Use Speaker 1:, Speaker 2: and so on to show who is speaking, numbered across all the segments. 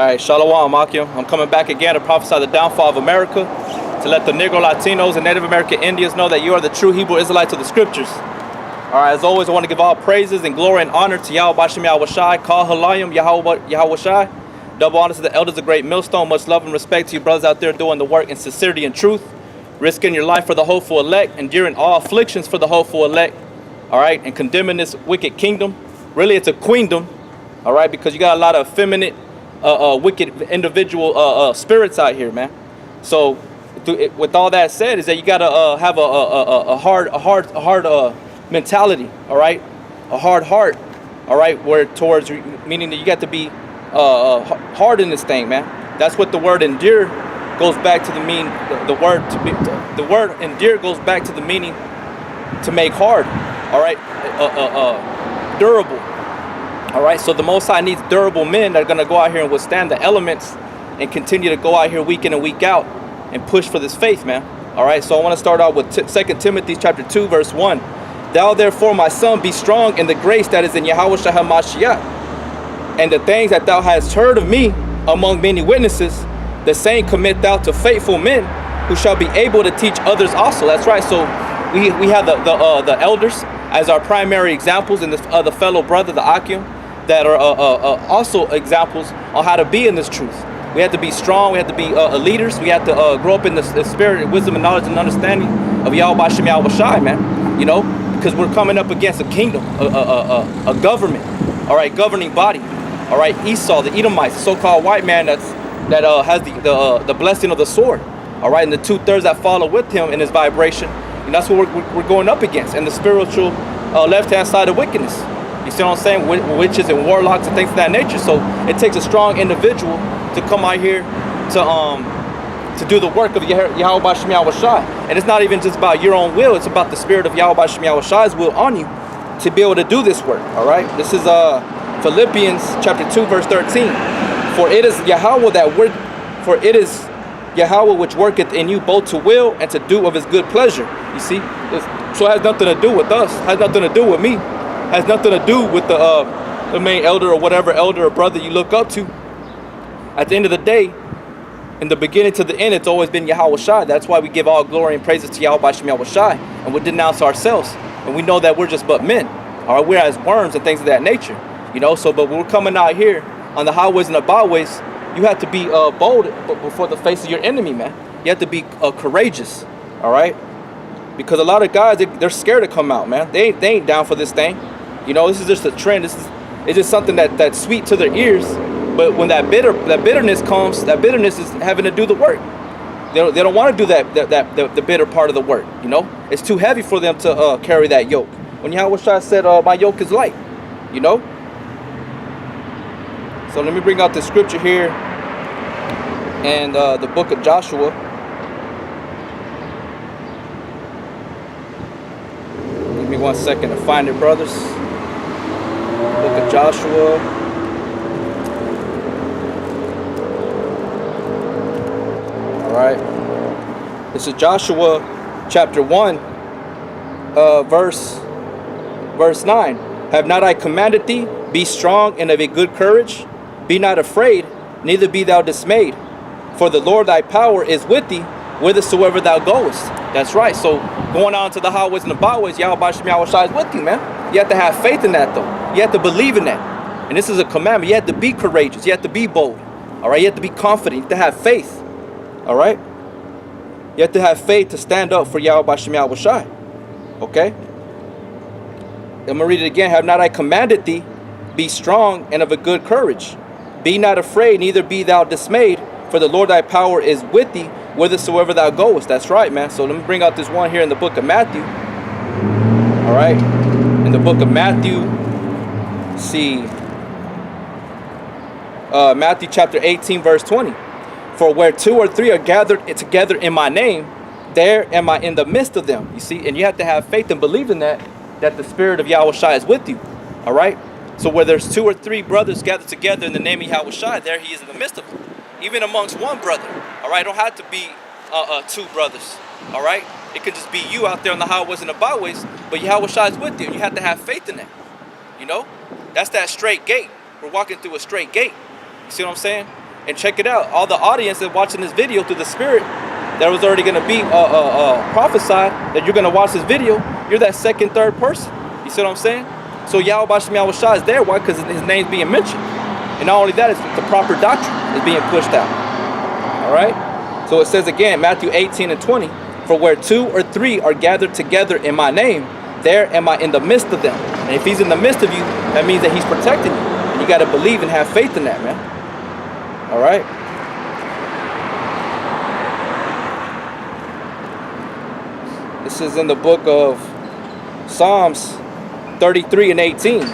Speaker 1: right, Shalom, Akim. I'm coming back again to prophesy the downfall of America, to let the Negro Latinos and Native American Indians know that you are the true Hebrew Israelites of the scriptures. All right, as always, I want to give all praises and glory and honor to Yahweh Bashem Yahweh Shai, Kal Halayim, Yahweh Shai. Double honor to the elders of Great Millstone. Much love and respect to you brothers out there doing the work in sincerity and truth, risking your life for the hopeful elect, enduring all afflictions for the hopeful elect. All right, and condemning this wicked kingdom. Really, it's a queendom. All right, because you got a lot of effeminate, wicked individual spirits out here, man. So, with all that said, is that you gotta have a hard mentality. All right, a hard heart. All right, where towards meaning that you got to be hard in this thing, man. That's what the word endure goes back to the mean. The word endure goes back to the meaning to make hard. All right, durable. All right, so the Most High needs durable men that are going to go out here and withstand the elements and continue to go out here week in and week out and push for this faith, man. All right, so I want to start out with 2 Timothy chapter 2, verse 1. Thou therefore, my son, be strong in the grace that is in Yahweh Shai HaMashiach, and the things that thou hast heard of me among many witnesses, the same commit thou to faithful men who shall be able to teach others also. That's right, so we have the elders as our primary examples, and the fellow brother, the Akim, that are also examples on how to be in this truth. We have to be strong. We have to be leaders. We have to grow up in the spirit, wisdom, and knowledge and understanding of Yahweh Bashem Yahweh Shai, man. You know, because we're coming up against a kingdom, a government, all right, governing body, all right, Esau, the Edomites, the so-called white man that has the blessing of the sword, all right, and the 2/3 that follow with him in his vibration. And that's what we're going up against, and the spiritual left-hand side of wickedness. You see what I'm saying? Witches and warlocks and things of that nature. So it takes a strong individual to come out here to do the work of Yahweh Bashem Yahweh Shai. And it's not even just about your own will. It's about the spirit of Yahweh Bashem Yahweh Shai's will on you to be able to do this work. All right? This is Philippians chapter 2, verse 13. For it is Yahweh which worketh in you both to will and to do of his good pleasure. You see? So it has nothing to do with us. It has nothing to do with me. Has nothing to do with the main elder or whatever elder or brother you look up to. At the end of the day, in the beginning to the end, it's always been Yahweh Shai. That's why we give all glory and praises to Yahweh Bashem Yahweh Shai, and we denounce ourselves, and we know that we're just but men. All right, we're as worms and things of that nature, you know. So, but when we're coming out here on the highways and the byways, you have to be bold before the face of your enemy, man. You have to be courageous, all right? Because a lot of guys, they're scared to come out, man. They ain't down for this thing. You know, this is just a trend. It's just something that's sweet to their ears. But when that bitterness comes, that bitterness is having to do the work. They don't want to do the bitter part of the work. You know, it's too heavy for them to carry that yoke. When Yahweh Shai said, "My yoke is light," you know. So let me bring out the scripture here, and the book of Joshua. Give me 1 second to find it, brothers. Book of Joshua. All right. This is Joshua chapter 1, verse 9. Have not I commanded thee? Be strong and of a good courage. Be not afraid, neither be thou dismayed. For the Lord thy power is with thee, whithersoever thou goest. That's right. So going on to the highways and the byways, Yahweh Bashem Yahweh Shai is with you, man. You have to have faith in that, though. You have to believe in that. And this is a commandment. You have to be courageous. You have to be bold. All right? You have to be confident. You have to have faith. All right? You have to have faith to stand up for Yahweh Bashem Yahweh Shai. Okay? I'm going to read it again. Have not I commanded thee? Be strong and of a good courage. Be not afraid, neither be thou dismayed. For the Lord thy power is with thee, whithersoever thou goest. That's right, man. So let me bring out this one here in the book of Matthew. All right? In the book of Matthew, let's see. Matthew chapter 18, verse 20. For where 2 or 3 are gathered together in my name, there am I in the midst of them. You see, and you have to have faith and believe in that the spirit of Yahweh Shai is with you. All right? So where there's 2 or 3 brothers gathered together in the name of Yahweh Shai, there he is in the midst of them. Even amongst one brother. All right? It don't have to be 2 brothers. All right? It could just be you out there on the highways and the byways, but Yahweh Shai is with you. And you have to have faith in that. You know? That's that straight gate. We're walking through a straight gate. You see what I'm saying? And check it out. All the audience that's watching this video through the Spirit, that was already going to be prophesied that you're going to watch this video. You're that second, third person. You see what I'm saying? So Yahweh Bashim Yahweh Shai is there. Why? Because his name's being mentioned. And not only that, it's the proper doctrine is being pushed out. All right? So it says again, Matthew 18:20, for where 2 or 3 are gathered together in my name, there am I in the midst of them. And if he's in the midst of you, that means that he's protecting you. And you got to believe and have faith in that, man. All right? This is in the book of Psalms 33:18.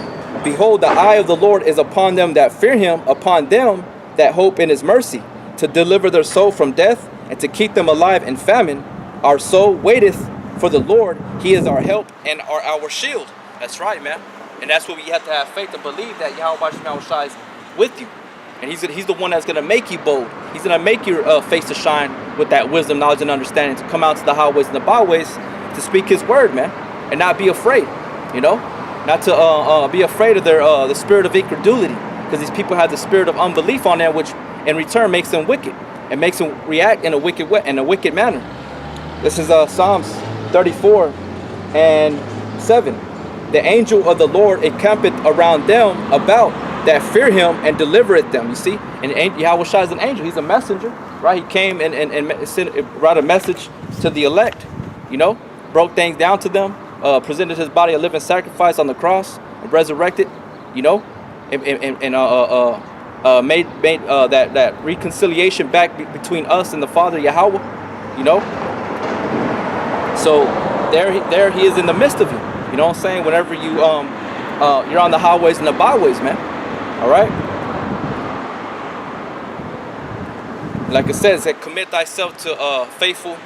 Speaker 1: Behold, the eye of the Lord is upon them that fear him, upon them that hope in his mercy, to deliver their soul from death and to keep them alive in famine. Our soul waiteth for the Lord. He is our help and our shield. That's right, man. And that's what we have to have faith and believe that Yahweh Bashim Yahweh Shai is with you. And he's the one that's going to make you bold. He's going to make your face to shine with that wisdom, knowledge, and understanding to come out to the highways and the byways to speak his word, man. And not be afraid, you know. Not to be afraid of the spirit of incredulity. Because these people have the spirit of unbelief on them, which in return makes them wicked. And makes them react in a wicked way, in a wicked manner. This is Psalms 34:7. The angel of the Lord encampeth around them about that fear him and delivereth them. You see, and Yahweh Shai is an angel. He's a messenger, right? He came and brought a message to the elect. You know, broke things down to them, presented his body a living sacrifice on the cross, resurrected. You know, and made that reconciliation back between us and the Father Yahweh. You know, so there he is in the midst of you. You know what I'm saying? Whenever you you're on the highways and the byways, man. All right. Like I said, it said, commit thyself to faithful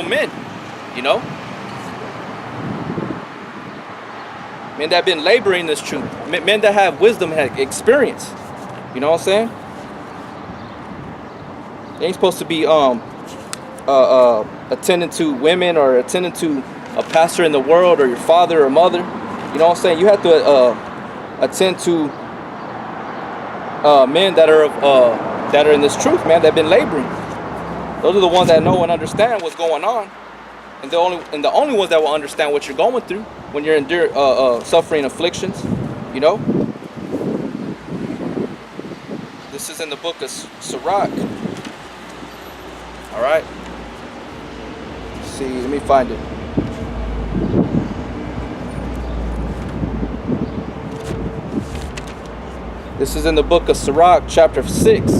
Speaker 1: men. You know, men that have been laboring this truth, men that have wisdom and have experience. You know what I'm saying? They ain't supposed to be attending to women or attending to a pastor in the world or your father or mother. You know what I'm saying? You have to attend to men that are in this truth, man, that have been laboring. Those are the ones that know and understand what's going on, and the only ones that will understand what you're going through when you're suffering afflictions. You know. This is in the book of Sirach. All right. Let's see, let me find it. This is in the book of Sirach, chapter 6,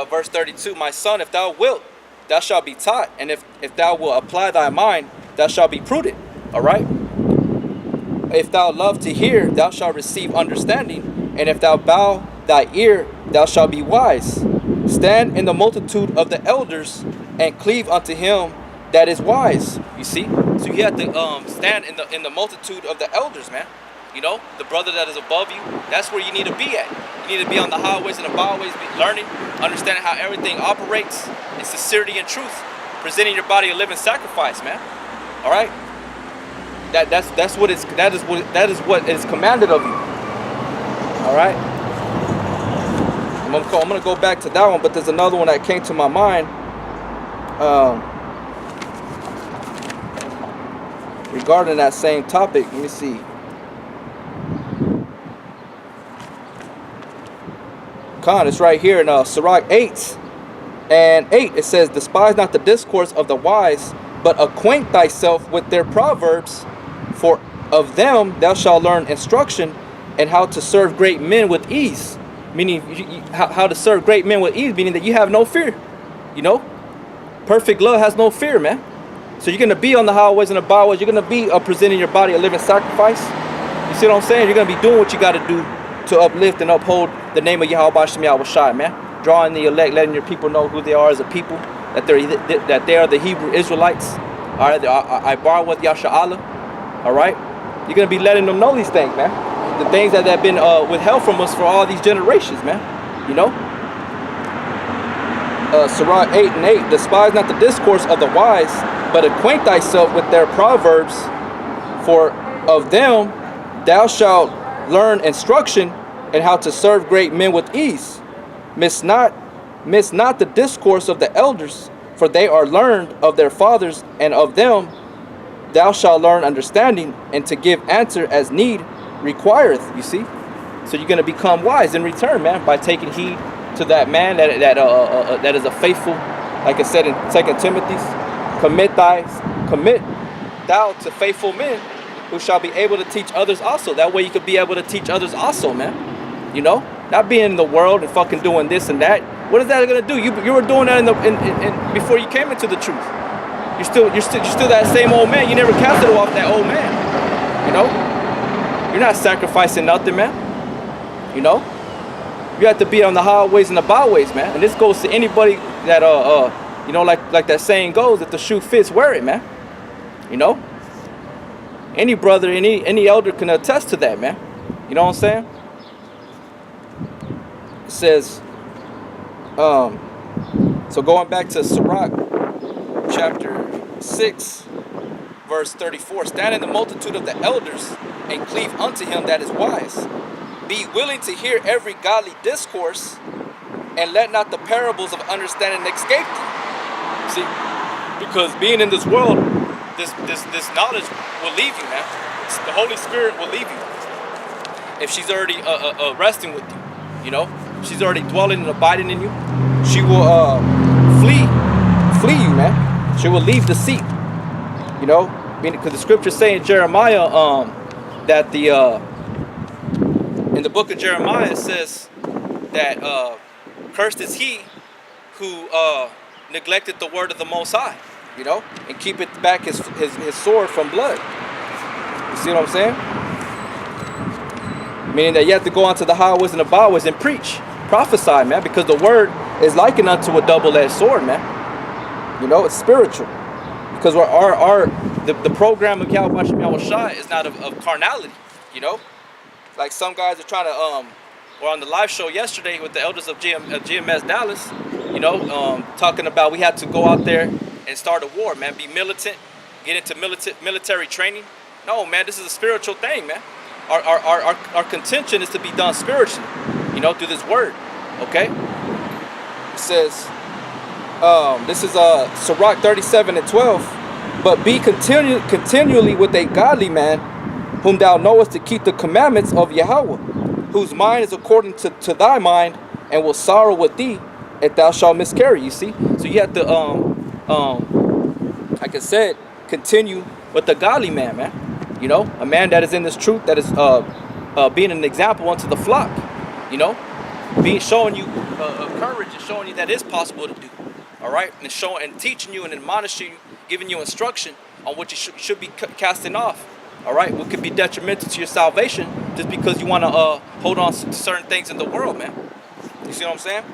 Speaker 1: verse 32. My son, if thou wilt, thou shalt be taught. And if thou wilt apply thy mind, thou shalt be prudent. All right? If thou love to hear, thou shalt receive understanding. And if thou bow thy ear, thou shalt be wise. Stand in the multitude of the elders and cleave unto him that is wise. You see? So you have to stand in the multitude of the elders, man. You know, the brother that is above you, that's where you need to be at. You need to be on the highways and the byways, learning, understanding how everything operates in sincerity and truth, presenting your body a living sacrifice, man. All right? That is what is commanded of you. All right? I'm gonna go back to that one, but there's another one that came to my mind. Regarding that same topic, let me see. It's right here in Sirach 8:8. It says, despise not the discourse of the wise, but acquaint thyself with their proverbs, for of them thou shalt learn instruction, and how to serve great men with ease. Meaning how to serve great men with ease, meaning that you have no fear. You know, perfect love has no fear, man. So you're going to be on the highways and the byways. You're going to be presenting your body a living sacrifice. You see what I'm saying? You're going to be doing what you got to do to uplift and uphold the name of Yahweh Bashim Yahweh Shai, man. Drawing the elect, letting your people know who they are as a people, that they are the Hebrew Israelites. All right, I bar with Yasha'Allah. All right, you're gonna be letting them know these things, man. The things that have been withheld from us for all these generations, man. You know. Sirach 8:8. Despise not the discourse of the wise, but acquaint thyself with their proverbs, for of them thou shalt learn instruction, and how to serve great men with ease.
Speaker 2: Miss not the discourse of the elders, for they are learned of their fathers, and of them thou shalt learn understanding, and to give answer as need requireth. You see, so you're gonna become wise in return, man, by taking heed to that man that is a faithful, like I said in 2 Timothy's, commit thou to faithful men who shall be able to teach others also. That way you could be able to teach others also, man. You know, not being in the world and fucking doing this and that. What is that gonna do? You were doing that in before you came into the truth. You're still that same old man. You never casted off that old man. You know, you're not sacrificing nothing, man. You know, you have to be on the highways and the byways, man. And this goes to anybody that you know, like that saying goes, if the shoe fits, wear it, man. You know, any brother, any elder can attest to that, man. You know what I'm saying? It says, so going back to Sirach chapter 6 verse 34, stand in the multitude of the elders and cleave unto him that is wise. Be willing to hear every godly discourse, and let not the parables of understanding escape thee. See, because being in this world, this knowledge will leave you, man. The Holy Spirit will leave you if she's already resting with you. You know, she's already dwelling and abiding in you. She will flee you, man. She will leave the seat. You know, because the scriptures say in Jeremiah that in the book of Jeremiah it says that cursed is he who neglected the word of the Most High, you know, and keep it back his sword from blood. You see what I'm saying? Meaning that you have to go onto the highways and the byways and preach, prophesy, man, because the word is likened unto a double-edged sword, man. You know, it's spiritual. Because the program of Yahweh Shem Shai is not of carnality, you know? Like some guys are trying to, or on the live show yesterday with the elders of GMS Dallas, you know, talking about we had to go out there and start a war, man, be militant, get into military training. No, man, this is a spiritual thing, man. Our contention is to be done spiritually, you know, through this word, okay? It says, this is Sirach 37:12. But be continually with a godly man, whom thou knowest to keep the commandments of Yahweh, whose mind is according to thy mind, and will sorrow with thee if thou shalt miscarry. You see, so you have to, like I said, continue with the godly man, man. You know, a man that is in this truth, that is being an example unto the flock. You know, showing you courage and showing you that it's possible to do. All right, and showing and teaching you and admonishing you, giving you instruction on what you should be casting off. All right, what could be detrimental to your salvation just because you want to hold on to certain things in the world, man. You see what I'm saying?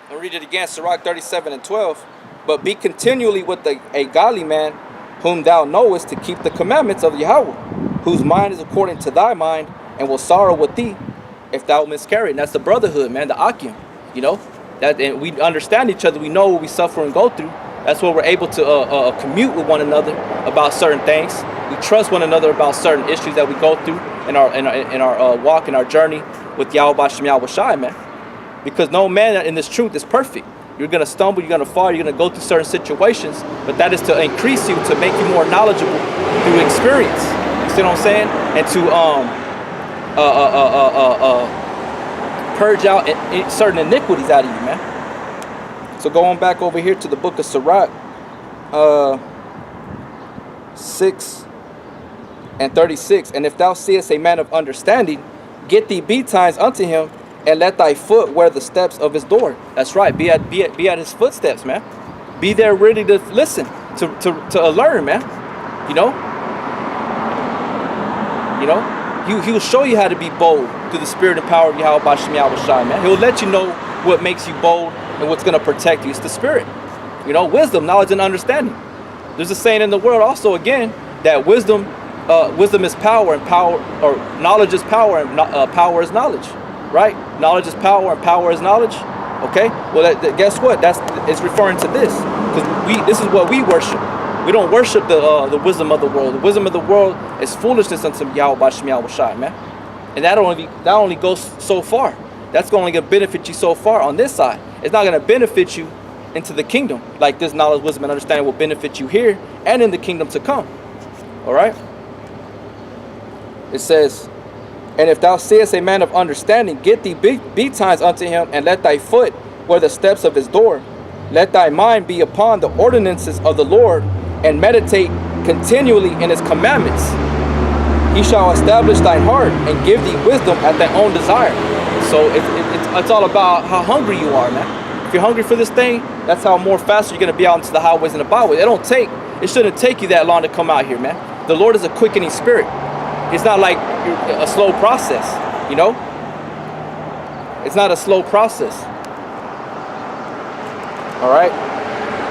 Speaker 2: I'll read it again, Sirach 37:12. But be continually with a godly man, whom thou knowest to keep the commandments of Yahweh, whose mind is according to thy mind, and will sorrow with thee if thou miscarry. And that's the brotherhood, man, the Akim. You know, that, and we understand each other. We know what we suffer and go through. That's where we're able to commute with one another about certain things. We trust one another about certain issues that we go through in our walk, in our journey with Yahweh Shem Yahweh Shai, man. Because no man in this truth is perfect. You're gonna stumble, you're gonna fall, you're gonna go through certain situations, but that is to increase you, to make you more knowledgeable through experience. You see what I'm saying? And to purge out certain iniquities out of you, man. So going back over here to the book of Sirach, 6:36. And if thou seest a man of understanding, get thee betimes unto him, and let thy foot wear the steps of his door. That's right. Be at his footsteps, man. Be there ready to listen, to learn, man. You know. He'll show you how to be bold through the spirit and power of Yahweh Shem Yahweh Shai, man. He'll let you know what makes you bold and what's going to protect you. It's the spirit. You know, wisdom, knowledge, and understanding. There's a saying in the world also, again, that wisdom is power, and knowledge is power, and power is knowledge. Right? Knowledge is power, and power is knowledge. Okay? Well, guess what? It's referring to this, because this is what we worship. We don't worship the wisdom of the world. The wisdom of the world is foolishness unto Yahweh Shem Yahweh Shai, man. And that only goes so far. that's only going to benefit you so far on this side. It's not going to benefit you into the kingdom like this knowledge, wisdom, and understanding will benefit you here and in the kingdom to come. All right? It says, and if thou seest a man of understanding, get thee betimes unto him, and let thy foot wear the steps of his door. Let thy mind be upon the ordinances of the Lord, and meditate continually in his commandments. He shall establish thine heart, and give thee wisdom at thy own desire. So it's all about how hungry you are, man. If you're hungry for this thing, that's how more faster you're going to be out into the highways and the byways. It shouldn't take you that long to come out here, man. The Lord is a quickening spirit. It's not like a slow process, you know? It's not a slow process. All right?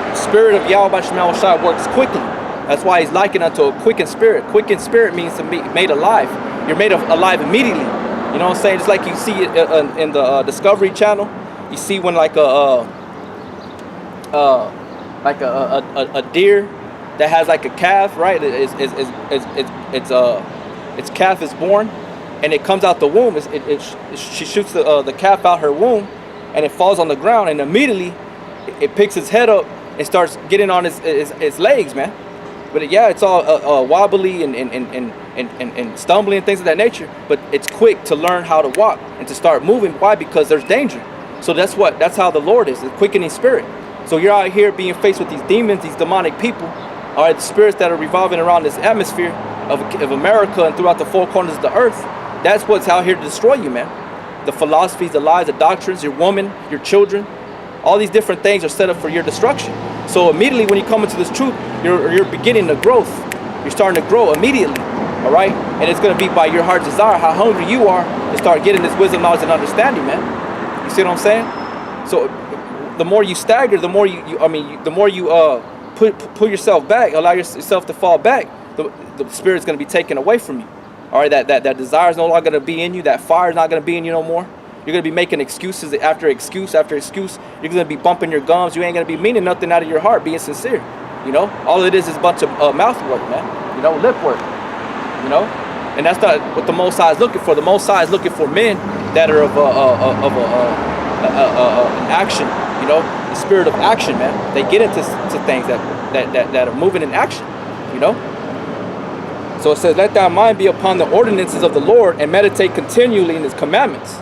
Speaker 2: The spirit of Yahweh Shema Shai works quickly. That's why he's likened unto a quickened spirit. Quickened spirit means to be made alive. You're made alive immediately. You know what I'm saying? It's like you see it in the Discovery Channel. You see when like a deer that has like a calf, right? Its calf is born, and it comes out the womb. She shoots the calf out her womb, and it falls on the ground, and immediately it picks its head up and starts getting on its legs, man. But yeah, it's all wobbly and stumbling and things of that nature. But it's quick to learn how to walk and to start moving. Why? Because there's danger. So that's how the Lord is, the quickening spirit. So you're out here being faced with these demons, these demonic people, all right, the spirits that are revolving around this atmosphere of America and throughout the four corners of the earth. That's what's out here to destroy you, man. The philosophies, the lies, the doctrines, your woman, your children, all these different things are set up for your destruction. So immediately when you come into this truth, you're beginning the growth. You're starting to grow immediately, all right? And it's going to be by your heart's desire, how hungry you are to start getting this wisdom, knowledge, and understanding, man. You see what I'm saying? So the more you stagger, the more the more you pull yourself back, allow yourself to fall back, the spirit's going to be taken away from you. All right, that desire is no longer going to be in you. That fire is not going to be in you no more. You're going to be making excuses after excuse after excuse. You're going to be bumping your gums. You ain't going to be meaning nothing out of your heart, being sincere. You know, all it is a bunch of mouth work, man. You know, lip work. You know, and that's not what the Most High is looking for. The Most High is looking for men that are of an action. You know, the spirit of action, man. They get into things that are moving in action. You know. So it says, let thy mind be upon the ordinances of the Lord, and meditate continually in his commandments.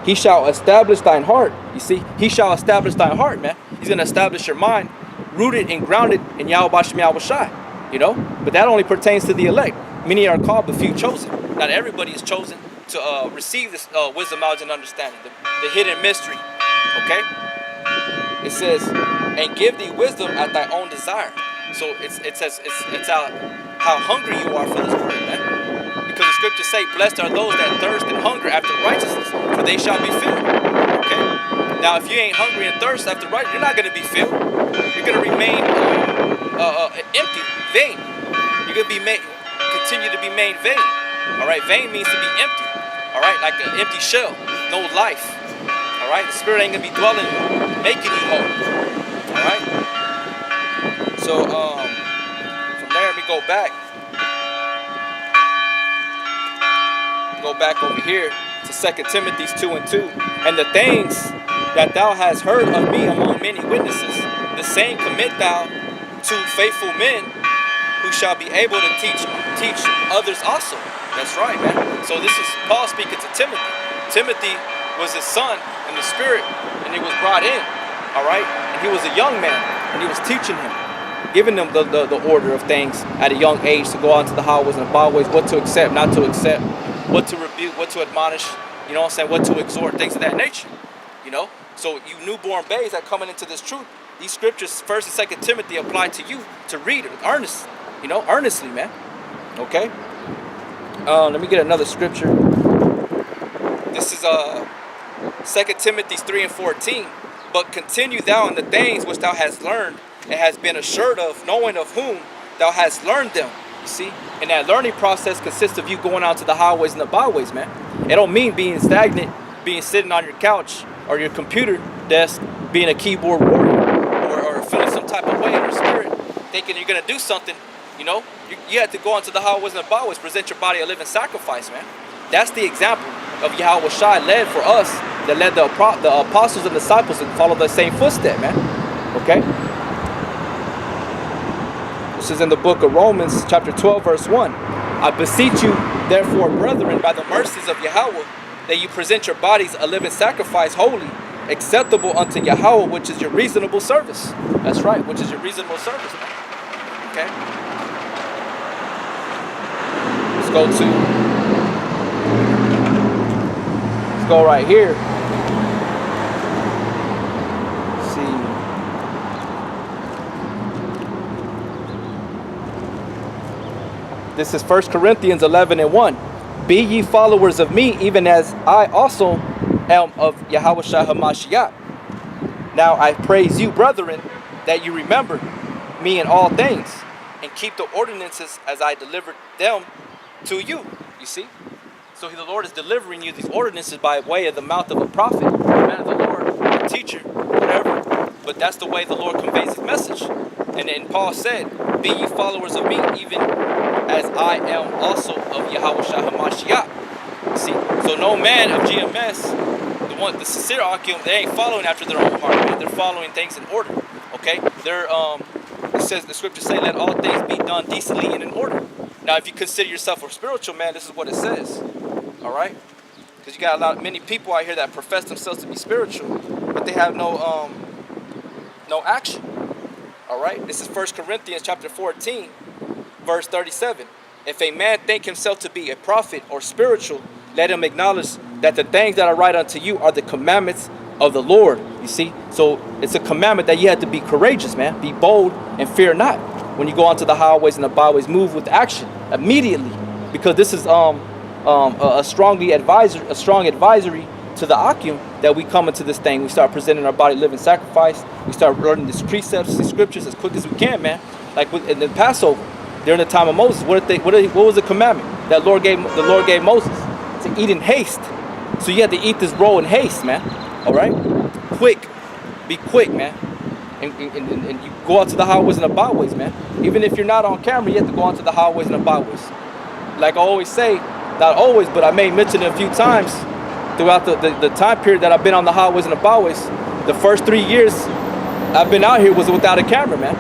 Speaker 2: He shall establish thine heart. You see, he shall establish thine heart, man. He's going to establish your mind, rooted and grounded in Yahweh Shem Yahweh Shai. You know, but that only pertains to the elect. Many are called, but few chosen. Not everybody is chosen to receive this wisdom, knowledge, and understanding, the hidden mystery. Okay? It says, and give thee wisdom at thy own desire. So it says it's out how hungry you are for this word, man. Because the scriptures say, blessed are those that thirst and hunger after righteousness, for they shall be filled. Okay? Now, if you ain't hungry and thirst after righteousness, you're not going to be filled. You're going to remain empty, vain. You're going to continue to be made vain. All right? Vain means to be empty. All right? Like an empty shell, no life. All right? The spirit ain't going to be dwelling, making you whole. All right? So, from there, we go back. Go back over here to 2 Timothy 2:2. And the things that thou hast heard of me among many witnesses, the same commit thou to faithful men who shall be able to teach others also. That's right, man. So this is Paul speaking to Timothy. Timothy was his son in the spirit, and he was brought in, all right? And he was a young man, and he was teaching him, giving them the order of things at a young age to go out into the highways and byways, what to accept, not to accept, what to rebuke, what to admonish, you know what I'm saying, what to exhort, things of that nature, you know? So you newborn babes that coming into this truth, these scriptures, 1st and 2nd Timothy, apply to you to read it earnestly, man, okay? Let me get another scripture. This is 2 Timothy 3:14. But continue thou in the things which thou hast learned and hast been assured of, knowing of whom thou hast learned them. You see? And that learning process consists of you going out to the highways and the byways, man. It don't mean being stagnant, being sitting on your couch or your computer desk, being a keyboard warrior, or feeling some type of way in your spirit, thinking you're going to do something, you know? You have to go out to the highways and the byways, present your body a living sacrifice, man. That's the example of Yahweh Shai led for us that led the apostles and disciples to follow the same footstep, man. Okay? This is in the book of Romans, chapter 12, verse 1. I beseech you, therefore, brethren, by the mercies of Yahweh, that you present your bodies a living sacrifice, holy, acceptable unto Yahweh, which is your reasonable service. That's right, which is your reasonable service, man. Okay? Let's go right here. Let's see. This is 1 Corinthians 11:1. Be ye followers of me, even as I also am of Yahushua HaMashiach. Now I praise you, brethren, that you remember me in all things, and keep the ordinances as I delivered them to you. You see? So the Lord is delivering you these ordinances by way of the mouth of a prophet, a man of the Lord, a teacher, whatever. But that's the way the Lord conveys his message. And then Paul said, be ye followers of me, even as I am also of Yahushua HaMashiach. See, so no man of GMS, the sincere Akim, they ain't following after their own heart, man. They're following things in order. Okay? They're it says, the scriptures say, let all things be done decently and in order. Now, if you consider yourself a spiritual man, this is what it says. All right? Because you got many people out here that profess themselves to be spiritual, but they have no action. All right? This is 1 Corinthians chapter 14, verse 37. If a man think himself to be a prophet or spiritual, let him acknowledge that the things that I write unto you are the commandments of the Lord. You see? So it's a commandment that you have to be courageous, man. Be bold and fear not. When you go onto the highways and the byways, move with action immediately, because this is a strong advisory to the Akim that we come into this thing. We start presenting our body living sacrifice. We start learning these precepts, these scriptures as quick as we can, man. Like in the Passover, during the time of Moses, what was the commandment that the Lord gave Moses? To eat in haste. So you have to eat this roll in haste, man. All right, quick, be quick, man. And you go out to the highways and the byways, man. Even if you're not on camera, you have to go onto the highways and the byways. Like I always say, not always, but I may mention it a few times throughout the time period that I've been on the highways and the byways. The first 3 years I've been out here was without a camera, man.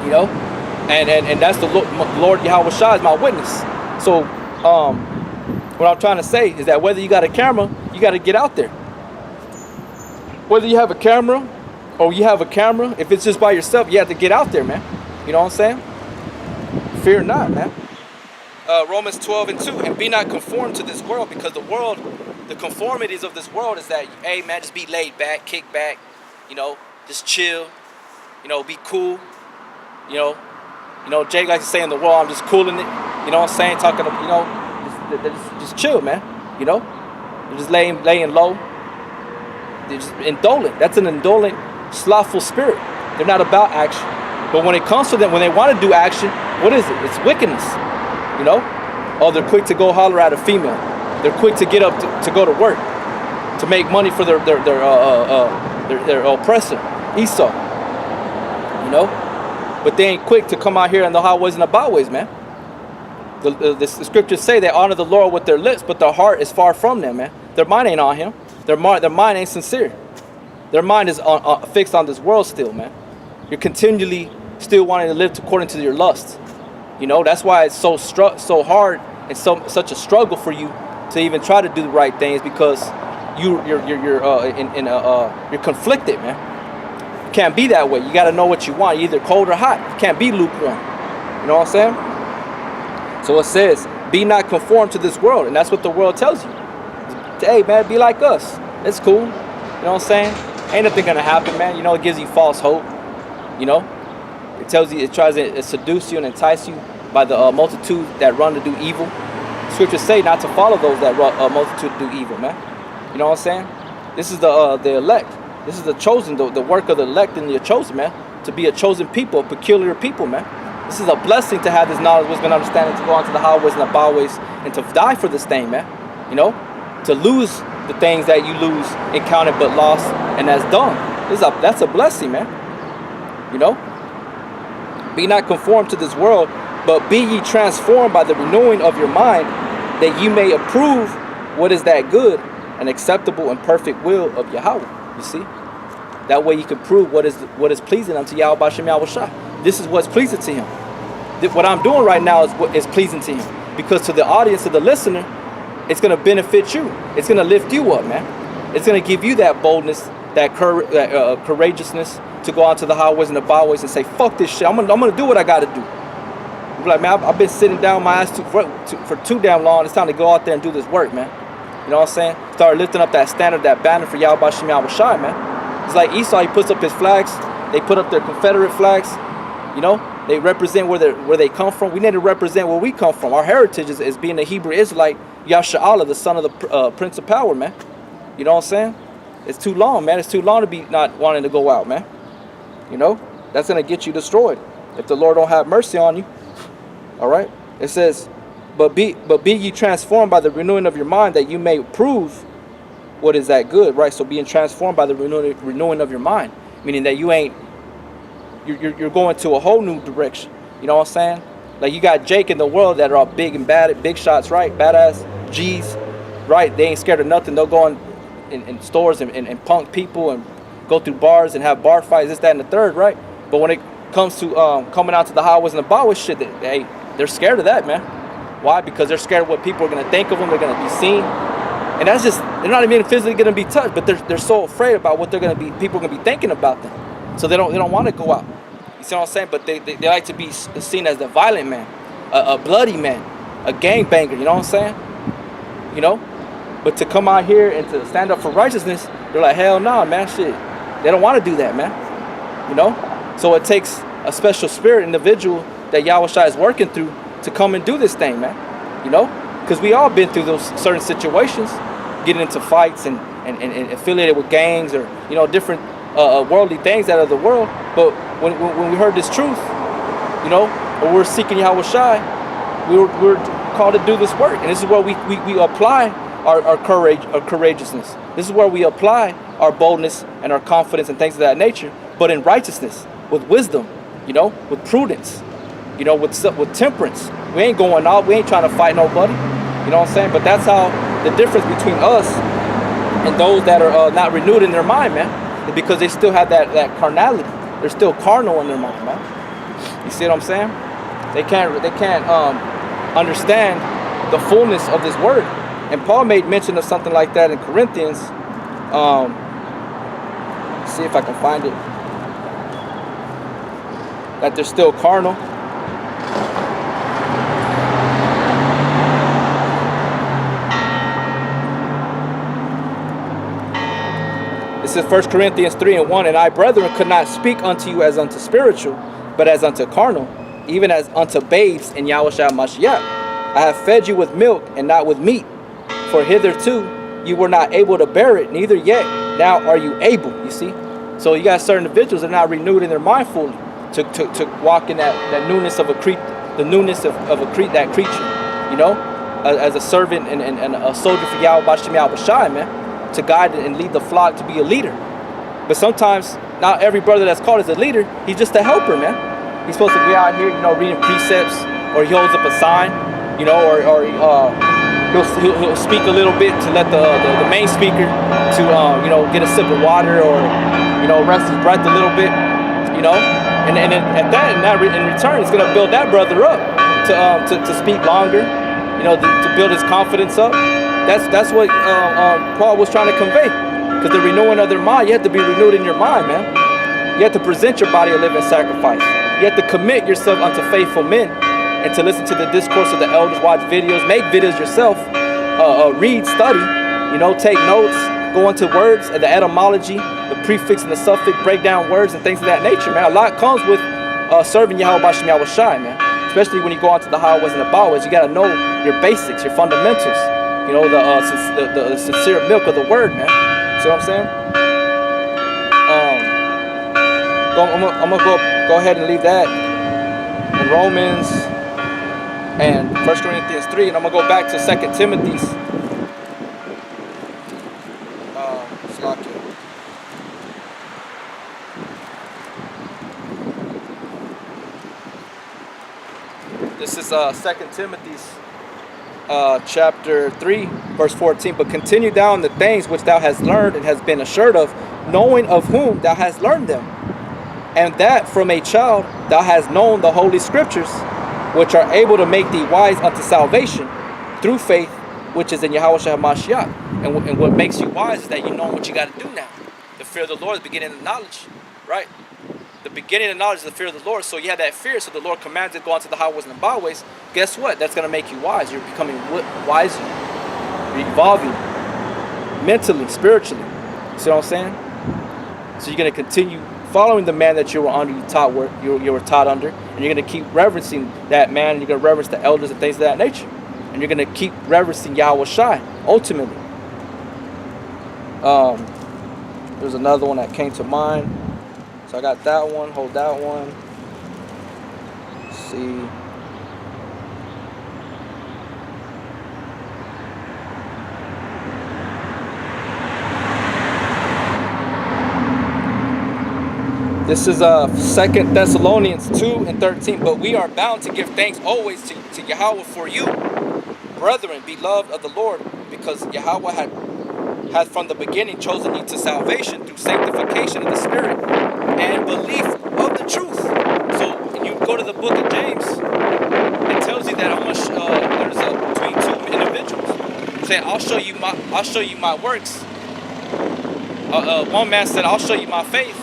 Speaker 2: You know, and that's the Lord Yahweh Shah is my witness. So what I'm trying to say is that whether you got a camera, you got to get out there. Whether you have a camera or you have a camera, if it's just by yourself, you have to get out there, man. You know what I'm saying? Fear not, man. Romans 12:2, and be not conformed to this world, because the conformities of this world is that, hey, man, just be laid back, kick back, you know, just chill, you know, be cool, you know, Jake likes to say in the world, I'm just cooling it, you know what I'm saying, talking, you know, just chill, man, you know, they're just laying low. They're just indolent. That's an indolent, slothful spirit. They're not about action. But when it comes to them, when they want to do action, what is it? It's wickedness. You know? Oh, they're quick to go holler at a female. They're quick to get up to go to work, to make money for their oppressor, Esau. You know? But they ain't quick to come out here in the highways and the byways, man. The scriptures say they honor the Lord with their lips, but their heart is far from them, man. Their mind ain't on him. Their mind ain't sincere. Their mind is fixed on this world still, man. You're continually still wanting to live according to your lust. You know, that's why it's so hard and such a struggle for you to even try to do the right things, because you're conflicted, man. You can't be that way. You got to know what you want. You're either cold or hot. You can't be lukewarm. You know what I'm saying? So it says, be not conformed to this world, and that's what the world tells you. Hey, man, be like us. It's cool. You know what I'm saying? Ain't nothing gonna happen, man. You know, it gives you false hope. You know, it tells you, it tries to seduce you and entice you by the multitude that run to do evil. Scriptures say not to follow those that run multitude to do evil, man. You know what I'm saying? This is the elect. This is the chosen, the work of the elect and the chosen, man. To be a chosen people, a peculiar people, man. This is a blessing to have this knowledge, wisdom, and understanding, to go onto the highways and the byways and to die for this thing, man. You know, to lose the things that you lose and count it but lost, and that's done. That's a blessing, man. You know, be not conformed to this world, but be ye transformed by the renewing of your mind, that you may approve what is that good an acceptable and perfect will of Yahweh. You see? That way you can prove what is pleasing unto Yahweh Bashem Yahweh Shai. This is what's pleasing to him. What I'm doing right now is what is pleasing to him. Because to the audience, to the listener, it's going to benefit you. It's going to lift you up, man. It's going to give you that boldness, that courageousness to go out to the highways and the byways and say, fuck this shit. I'm gonna do what I got to do. You're like, man, I've been sitting down my ass for too damn long. It's time to go out there and do this work, man. You know what I'm saying? Start lifting up that standard, that banner for Yahweh Bashem Yahweh Shai, man. It's like Esau, he puts up his flags. They put up their Confederate flags. You know, they represent where they come from. We need to represent where we come from. Our heritage is being a Hebrew Israelite, Yasha'Allah, the son of the Prince of Power, man. You know what I'm saying? It's too long, man. It's too long to be not wanting to go out, man. You know, that's going to get you destroyed if the Lord don't have mercy on you. All right. It says, but be ye transformed by the renewing of your mind, that you may prove what is that good, right? So being transformed by the renewing of your mind, meaning that you're going to a whole new direction. You know what I'm saying? Like you got Jake in the world that are all big and bad, big shots, right? Badass G's, right? They ain't scared of nothing. They'll go in stores and punk people and go through bars and have bar fights, this, that, and the third, right? But when it comes to coming out to the highways and the byways, shit, they're scared of that, man. Why? Because they're scared of what people are gonna think of them. They're gonna be seen, and that's just, they're not even physically gonna be touched, but they're so afraid about what people are gonna be thinking about them, so they don't want to go out. You see what I'm saying? But they like to be seen as the violent man, a bloody man, a gangbanger. You know what I'm saying? You know. But to come out here and to stand up for righteousness, they're like, hell no, man, shit. They don't want to do that, man. You know? So it takes a special spirit individual that Yahweh Shai is working through to come and do this thing, man. You know? Because we all been through those certain situations, getting into fights and affiliated with gangs or, you know, different worldly things out of the world. But when we heard this truth, you know, when we're seeking Yahweh Shai, we're called to do this work. And this is where we apply our courage, our courageousness. This is where we apply our boldness and our confidence and things of that nature, but in righteousness, with wisdom, you know, with prudence, you know, with temperance. We ain't going out. We ain't trying to fight nobody. You know what I'm saying? But that's how the difference between us and those that are not renewed in their mind, man, is because they still have that carnality. They're still carnal in their mind, man. You see what I'm saying? They can't understand the fullness of this word. And Paul made mention of something like that in Corinthians. See if I can find it. That they're still carnal. This is 1 Corinthians 3:1. And I, brethren, could not speak unto you as unto spiritual, but as unto carnal, even as unto babes in Yahushua Mashiach. I have fed you with milk and not with meat. For hitherto you were not able to bear it, neither yet now are you able. You see? So you got certain individuals that are not renewed in their mind fully to walk in that newness of the newness of that creature, you know, as a servant and a soldier for Yahweh Bashem Yahweh Shai, man, to guide and lead the flock, to be a leader. But sometimes not every brother that's called as a leader, he's just a helper, man. He's supposed to be out here, you know, reading precepts, or he holds up a sign, you know, or he'll speak a little bit to let the main speaker to you know, get a sip of water, or, you know, rest his breath a little bit, you know, and then in return, it's gonna build that brother up to speak longer, you know, to build his confidence up. That's what Paul was trying to convey, because the renewing of their mind, you have to be renewed in your mind, man. You have to present your body a living sacrifice. You have to commit yourself unto faithful men, and to listen to the discourse of the elders, watch videos, make videos yourself, read, study, you know, take notes, go into words, the etymology, the prefix and the suffix, break down words and things of that nature, man. A lot comes with serving Yahweh Bashem Yahweh Shai, man. Especially when you go out to the highways and the byways, you gotta know your basics, your fundamentals, you know, the sincere milk of the word, man. See what I'm saying? I'm gonna go ahead and leave that in Romans and 1 Corinthians 3, and I'm going to go back to 2 Timothy's. This is 2 Timothy's chapter 3, Verse 14, but continue thou in the things which thou hast learned and hast been assured of, knowing of whom thou hast learned them, and that from a child thou hast known the holy scriptures, which are able to make thee wise unto salvation through faith which is in Yahushua HaMashiach. And what makes you wise is that you know what you got to do now. The fear of the Lord is the beginning of knowledge, right? The beginning of knowledge is the fear of the Lord. So you have that fear. So the Lord commands you to go onto the highways and the byways. Guess what? That's going to make you wise. You're becoming wiser. You're evolving mentally, spiritually. See what I'm saying? So you're going to continue following the man that you were under, you were taught under, and you're going to keep reverencing that man, and you're going to reverence the elders and things of that nature. And you're going to keep reverencing Yahweh Shai, ultimately. There's another one that came to mind. So I got that one, hold that one. Let's see. This is 2 Thessalonians 2:13. But we are bound to give thanks always to Yahweh for you, brethren, beloved of the Lord, because Yahweh hath from the beginning chosen you to salvation through sanctification of the Spirit and belief of the truth. So when you go to the book of James, it tells you that how much there's between two individuals. Saying, I'll show you my works. One man said, I'll show you my faith.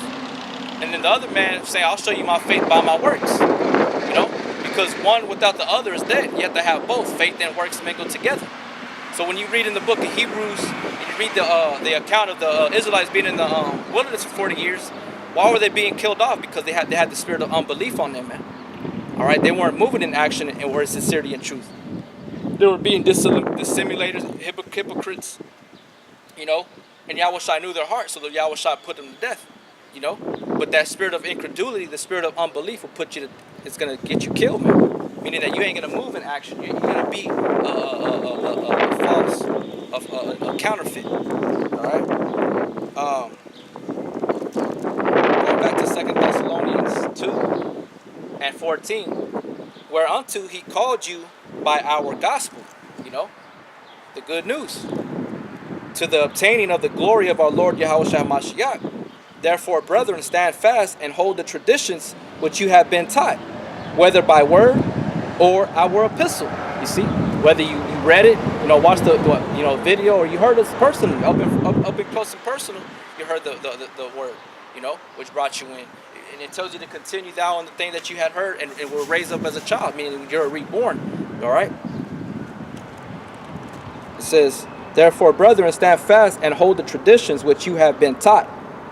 Speaker 2: And then the other man saying, I'll show you my faith by my works. You know? Because one without the other is dead. You have to have both. Faith and works mingled together. So when you read in the book of Hebrews, and you read the account of the Israelites being in the wilderness for 40 years, why were they being killed off? Because they had the spirit of unbelief on them, man. All right, they weren't moving in action and were in sincerity and truth. They were being dissimulators, hypocrites, you know. And Yahweh Shai knew their heart, so the Yahweh Shai put them to death, you know. But that spirit of incredulity, the spirit of unbelief, will put you to, it's gonna get you killed, man. Meaning that you ain't gonna move in action. You're gonna be a false, a counterfeit. All right. Going back to 2 Thessalonians 2:14, whereunto he called you by our gospel, you know, the good news, to the obtaining of the glory of our Lord Yahushua HaMashiach. Therefore, brethren, stand fast and hold the traditions which you have been taught, whether by word or our epistle. You see, whether you read it, you know, watched the video, or you heard us personally, up in close and personal, you heard the word, you know, which brought you in. And it tells you to continue thou on the thing that you had heard and were raised up as a child, meaning you're reborn. All right. It says, therefore, brethren, stand fast and hold the traditions which you have been taught,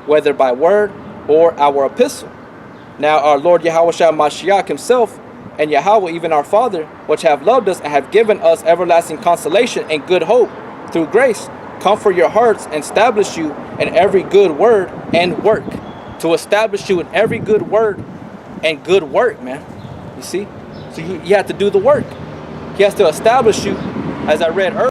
Speaker 2: whether by word or our epistle. Now our Lord Yahushua Mashiach himself, and Yahweh, even our Father, which have loved us and have given us everlasting consolation and good hope through grace, comfort your hearts and establish you in every good word and work. To establish you in every good word and good work, man. You see? So you have to do the work. He has to establish you, as I read earlier.